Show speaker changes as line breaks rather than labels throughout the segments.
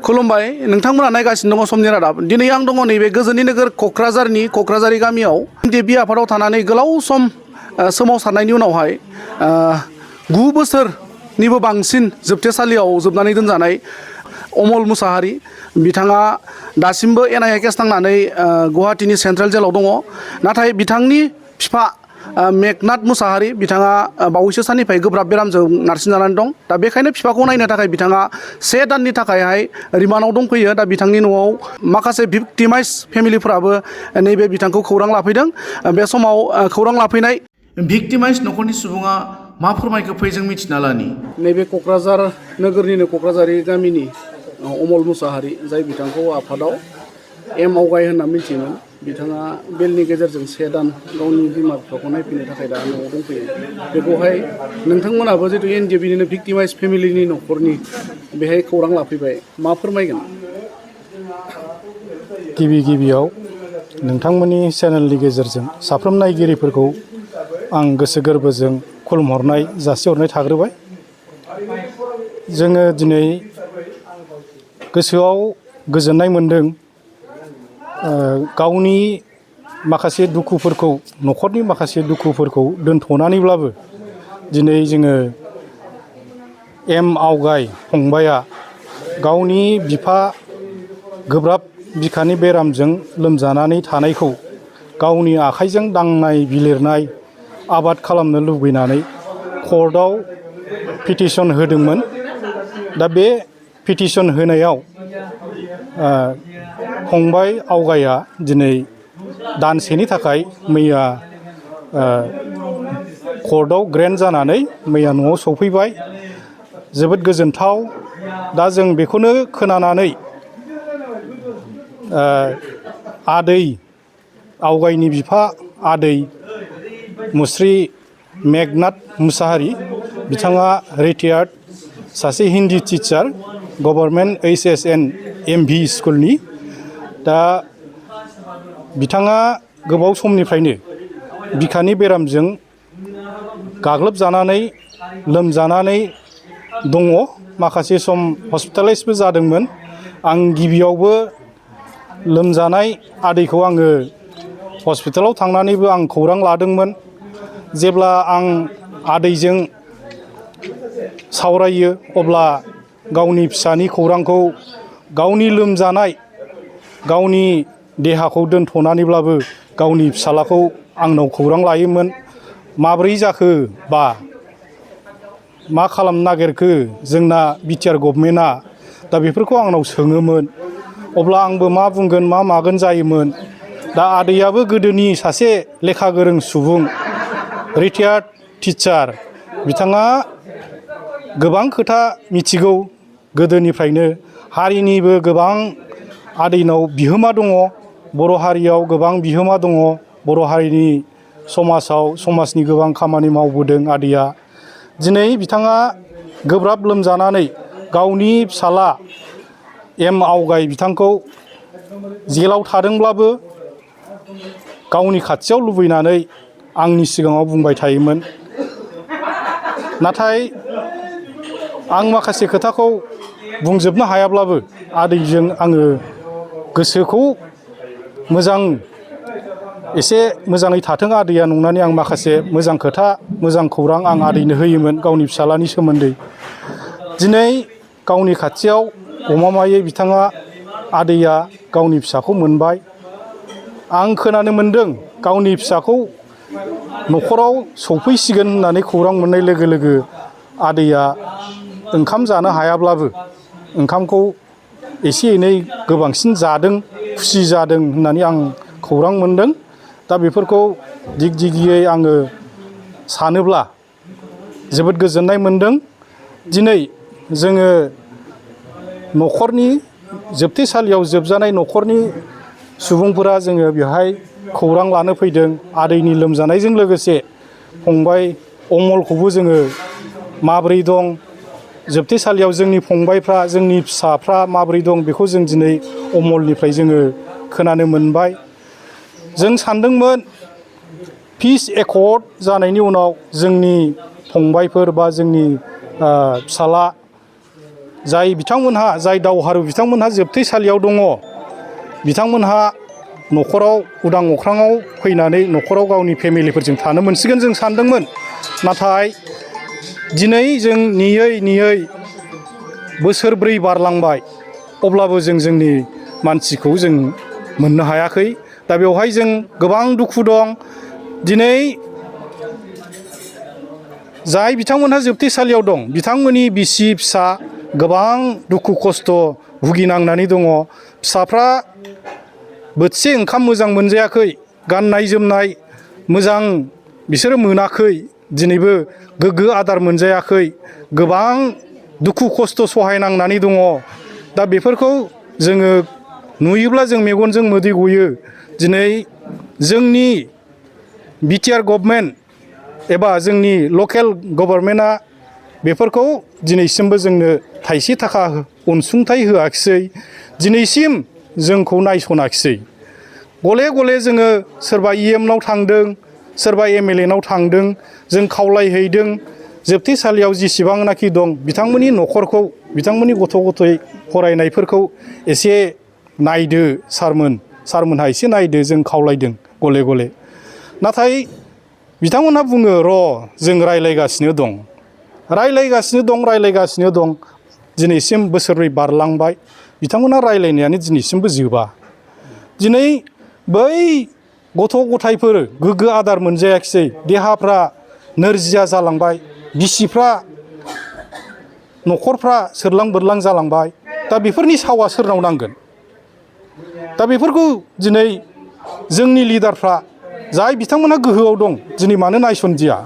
खुलुमबाय नोंथांमोना नायगासिनो दङ समनि रादाब दिनै आं दङ नैबे गोजोननि नोगोर क'क्राझारनि क'क्राझारि गामियाव एनडिएफबि आफादाव थानानै गोलाव सम सोमावसारनायनि उनावहाय 9 बोसोरनिबो बांसिन जोबथेसालियाव जोबनानै दोनजानाय अमल मुसाहारि बिथाङा दासिमबो एनआइए केस नांनानै गुवाहाटीनि सेन्ट्रेल जेलाव दङ नाथाय बिथांनि बिफा मेघनाथ मुसाहारि बिथाङा बावैसो साननिफ्राय गोब्राब बेरामजों नारसिनजानानै दं दा बेखायनो बिफाखौ नायनो थाखाय बिथाङा 1 दाननि थाखायहाय रिमान्डआव दंफैयो दा बिथांनि न'आव माखासे भिक्टिमाइज फेमिलिफोराबो नैबे बिथांखौ खौरां लाफैदों बे समाव खौरां लाफैनाय भिक्टिमाइज न'खरनि सुबुङा मा फोरमायखो फै जों मिथिना लानि नैबे क'क्राझार नोगोरनिनो क'क्राझारि गामिनि अमल मुसाहारि जाय बिथांखौ आफादाव एम आवगाय होनना मिथियोमोन बिथाङा बेलनि गेजेरजों 1 दान गावनि बिमा बिफाखौ नायफैनो थाखाय दा न'आव दंफैयो बेखौहाय नोंथांमोनाबो जितु एनडिएफबिनिनो भिक्टिमाइज फेमिलिनि न'खरनि बेहाय खौरां लाफैबाय मा फोरमायगोन
गिबियाव नोंथांमोननि चेनेलनि गेजेरजों साफ्रोम नायगिरिफोरखौ आं गोसो गोरबोजों खुलुमहरनाय जासिहरनाय थाग्रोबाय जोङो दिनै गोसोआव गोजोननाय मोनदों गावनि माखासे दुखुफोरखौ न'खरनि माखासे दुखुफोरखौ दोनथ'नानैब्लाबो दिनै जोङो एम आवगाय फंबाया गावनि बिफा गोब्राब बिखानि बेरामजों लोमजानानै थानायखौ गावनि आखाइजों दांनाय बिलिरनाय आबाद खालामनो लुबैनानै कर्टआव पिटिसन होदोंमोन दा बे पिटिसन होनायाव फंबाय आवगाया दिनै दानसेनि थाखाय मैया कर्टआव ग्रेन्ट जानानै मैया न'आव सफैबाय जोबोद गोजोनथाव दा जों बेखौनो खोनानानै आदै आवगायनि बिफा आदै मुस्रि मेघनाथ मुसाहारि बिथाङा रिटायार्ड सासे Hindi teacher government HSN MV स्कुलनि दा बिथाङा गोबाव समनिफ्रायनो बिखानि बेरामजों गाग्लोबजानानै लोमजानानै दङ माखासे सम हस्पिटालाइसबो जादोंमोन आं गिबियावबो लोमजानाय आदैखौ आङो हस्पिटालाव थांनानैबो आं खौरां लादोंमोन जेब्ला आं आदैजों सावरायो अब्ला गावनि फिसानि खौरांखौ गावनि लोमजानाय गावनि देहाखौ दोनथ'नानैब्लाबो गावनि फिसालाखौ आंनाव खौरां लायोमोन माब्रै जाखो बा मा खालामनो नागिरखो जोंना बिटिआर गभर्नमेन्टआ दा बेफोरखौ आंनाव सोङोमोन अब्ला आंबो मा बुंगोन मा मागोन जायोमोन दा आदैयाबो गोदोनि सासे लेखा गोरों सुबुं रिटायार्ड टिचार बिथाङा गोबां खोथा मिथिगौ गोदोनिफ्रायनो हारिनिबो गोबां आदैनाव बिहोमा दङ बर' हारियाव गोबां बिहोमा दङ बर' हारिनि समाजनि गोबां खामानि मावबोदों आदैया दिनै बिथाङा गोब्राब लोमजानानै गावनि फिसाला एम आवगाय बिथांखौ जेलाव थादोंब्लाबो गावनि खाथियाव लुबैनानै आंनि सिगाङाव बुंबाय थायोमोन नाथाय आं माखासे खोथाखौ बुंजोबनो हायाब्लाबो आदैजों आङो गोसोखौ एसे मोजाङै थाथों आदैया नंनानै आं माखासे मोजां खोथा मोजां खौरां आं आदैनो होयोमोन गावनि फिसालानि सोमोन्दै दिनै गावनि खाथियाव गमामायै बिथाङा आदैया गावनि फिसाखौ मोनबाय आं खोनानो मोन्दों गावनि फिसाखौ न'खराव सफैसिगोन होननानै खौरां मोननाय लोगो लोगो आदैया ओंखाम जानो हायाब्लाबो ओंखामखौ एसे एनै गोबांसिन जादों खुसि जादों होननानै आं खौरां मोन्दों दा बेफोरखौ दिग दिगियै आङो सानोब्ला जोबोद गोजोननाय मोन्दों दिनै जोङो न'खरनि जोबथेसालियाव जोबजानाय न'खरनि सुबुंफोरा जोङो बेवहाय खौरां लानो फैदों आदैनि लोमजानायजों लोगोसे फंबाय अमलखौबो जोङो माबोरै दं जोबथेसालियाव जोंनि फंबायफ्रा जोंनि फिसाफ्रा माबोरै दं बेखौ जों दिनै अमलनिफ्राय जोङो खोनानो मोनबाय जों सानदोंमोन पिस एकर्ड जानायनि उनाव जोंनि फंबायफोर बा जोंनि फिसाला जाय बिथांमोनहा जाय दावहारु बिथांमोनहा जोबथेसालियाव दङ बिथांमोनहा न'खराव उदां अख्राङाव फैनानै न'खराव गावनि फेमिलिफोरजों थानो मोनसिगोन जों सानदोंमोन। नाथाय दिनै जों नेयै बोसोरब्रै बारलांबाय अब्लाबो जों जोंनि मानसिखौ जों मोननो हायाखै। दा बेवहाय जों गोबां दुखु दं। दिनै जाय बिथांमोनहा जोबथेसालियाव दं बिथांमोननि बिसि फिसा गोबां दुखु खस्थ' भुगिनांनानै दङ। फिसाफ्रा बोथिसे ओंखाम मोजां मोनजायाखै, गाननाय जोमनाय मोजां बिसोरो मोनाखै, दिनैबो गोग्गो आदार मोनजायाखै, गोबां दुखु खस्थ' सहायनांनानै दङ। दा बेफोरखौ जोङो नुयोब्ला जों मेगनजों मोदै गयो। दिनै जोंनि बिटिआर गभर्नमेन्ट एबा जोंनि लकेल गभर्नमेन्टआ बेफोरखौ दिनैसिमबो जोंनो थाइसे थाखा अनसुंथाइ होआखिसै, दिनैसिम जोंखौ नायसनाखिसै। गले गले जोङो सोरबा इएमनाव थांदों, सोरबा एमएलएनाव थांदों, जों खावलायहैदों जोबथेसालियाव जेसेबांनाखि दं बिथांमोननि न'खरखौ, बिथांमोननि गथ' गथाय फरायनायफोरखौ एसे नायदो सारमोनहा एसे नायदो, जों खावलायदों गले गले। नाथाय बिथांमोनहा बुङो र' जों रायलायगासिनो दं। दिनैसिम बोसोरब्रै बारलांबाय, बिथांमोनहा रायलायनायानो दिनैसिमबो जोबा। दिनै बै गथ' गथायफोर गोग्गो आदार मोनजायाखिसै, देहाफ्रा नोरजिया जालांबाय, बिसिफ्रा न'खरफ्रा सोरलां बोरलां जालांबाय। दा बेफोरनि सावा सोरनाव नांगोन? दा बेफोरखौ दिनै जोंनि लिडारफ्रा जाय बिथांमोनहा गोहोआव दं दिनै मानो नायसनदिया?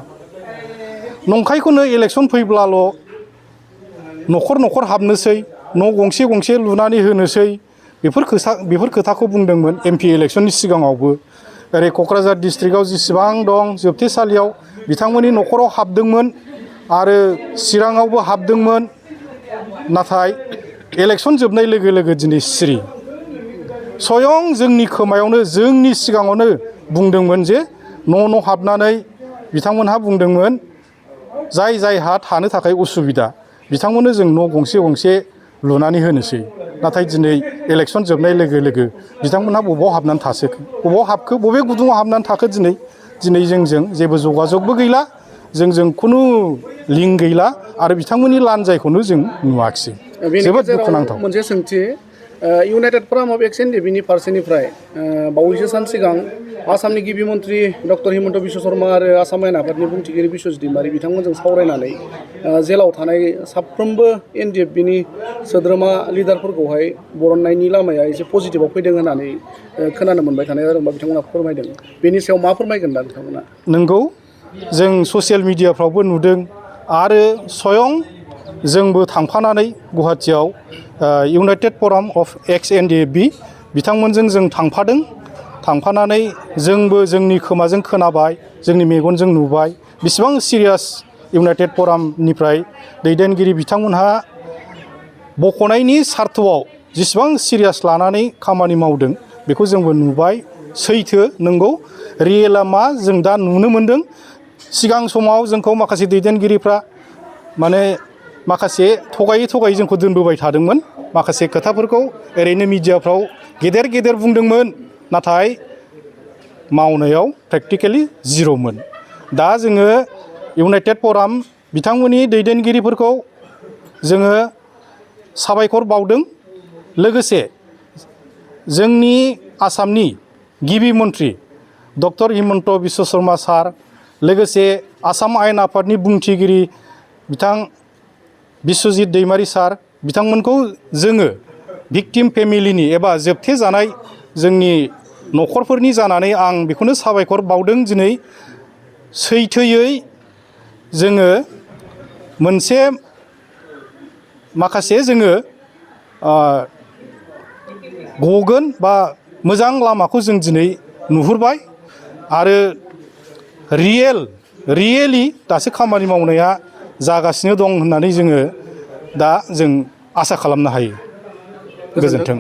नंखायखौनो इलेक्सन फैब्लाल' न'खर हाबनोसै, न' गंसे गंसे लुनानै होनोसै, बेफोर खोथाखौ बुंदोंमोन एमपि इलेक्सननि सिगाङावबो। ओरै क'क्राझार डिस्ट्रिक्टआव जेसेबां दं जोबथेसालियाव बिथांमोननि न'खराव हाबदोंमोन आरो चिराङावबो हाबदोंमोन। नाथाय इलेक्सन जोबनाय लोगो लोगो दिनै सिरि। स्वयं जोंनि खोमायावनो जोंनि सिगाङावनो बुंदोंमोन जे न' हाबनानै बिथांमोनहा बुंदोंमोन जायहा थानो थाखाय उसुबिदा बिथांमोननो जों न' गंसे गंसे लुनानै होनोसै। नाथाय दिनै इलेक्सन जोबनाय लोगो लोगो बिथांमोनहा बबाव हाबनानै थासोखो, बबाव हाबखो, बबे गुदुङाव हाबनानै थाखो? दिनै जोंजों जेबो जगाजगबो गैला, जोंजों खुनु लिंक गैला आरो बिथांमोननि लानजायखौनो जों नुवाखिसै। जोबोद दुखुनांथाव।
मोनसे सोंथि, इउनाइटेड फराम अफ एक्स एनडिएफबि फारसेनिफ्राय बावैसो सान सिगां आसामनि गिबि मन्त्रि डक्टर हिमन्त बिश्व शर्मा आरो आसाम आयेन आफादनि बुंथिगिरि बिश्वजित दैमारी बिथांमोनजों सावरायनानै जेलाव थानाय साफ्रोमबो एनडिएफबिनि सोद्रोमा लिडारफोरखौहाय बरननायनि लामाया एसे पजिटिभाव फैदों होननानै खोनानो मोनबाय थानाय जादों बा बिथांमोना फोरमायदों। बेनि सायाव मा फोरमायगोन दा बिथांमोना?
नंगौ, जों ससियेल मिडियाफ्रावबो नुदों आरो स्वयं जोंबो थांफानानै गुवाहाटियाव इउनाइटेड फराम अफ एक्स एनडिएफबि बिथांमोनजों जों थांफानानै जोंबो जोंनि खोमाजों खोनाबाय, जोंनि मेगनजों नुबाय बेसेबां सिरियास इउनाइटेड फरामनिफ्राय दैदेनगिरि बिथांमोनहा बख'नायनि सार्थआव जेसेबां सिरियास लानानै खामानि मावदों बेखौ जोंबो नुबाय। सैथो नंगौ, रियेला मा जों दा नुनो मोनदों। सिगां समाव जोंखौ माखासे दैदेनगिरिफ्रा माखासे थगायै जोंखौ दोनबोबाय थादोंमोन। माखासे खोथाफोरखौ ओरैनो मिडियाफ्राव गेदेर बुंदोंमोन, नाथाय मावनायाव प्रेक्टिकेलि जिर'मोन। दा जोङो इउनाइटेड फराम बिथांमोननि दैदेनगिरिफोरखौ जोङो साबायखर बावदों। लोगोसे जोंनि आसामनि गिबि मन्त्रि डक्टर हिमन्त बिश्व शर्मा सार, लोगोसे आसाम आयेन आफादनि बुंथिगिरि बिथां बिश्वजित दैमारी सार, बिथांमोनखौ जोङो भिक्टिम फेमिलिनि एबा जोबथे जानाय जोंनि न'खरफोरनि जानानै आं बेखौनो साबायखर बावदों। दिनै सैथोयै जोङो माखासे जोङो गगोन बा मोजां लामाखौ जों दिनै नुहुरबाय आरो रियेलि दासो खामानि मावनाया जागासिनो दं होननानै जों आसा खालामनो हायो। गोजोन्थों।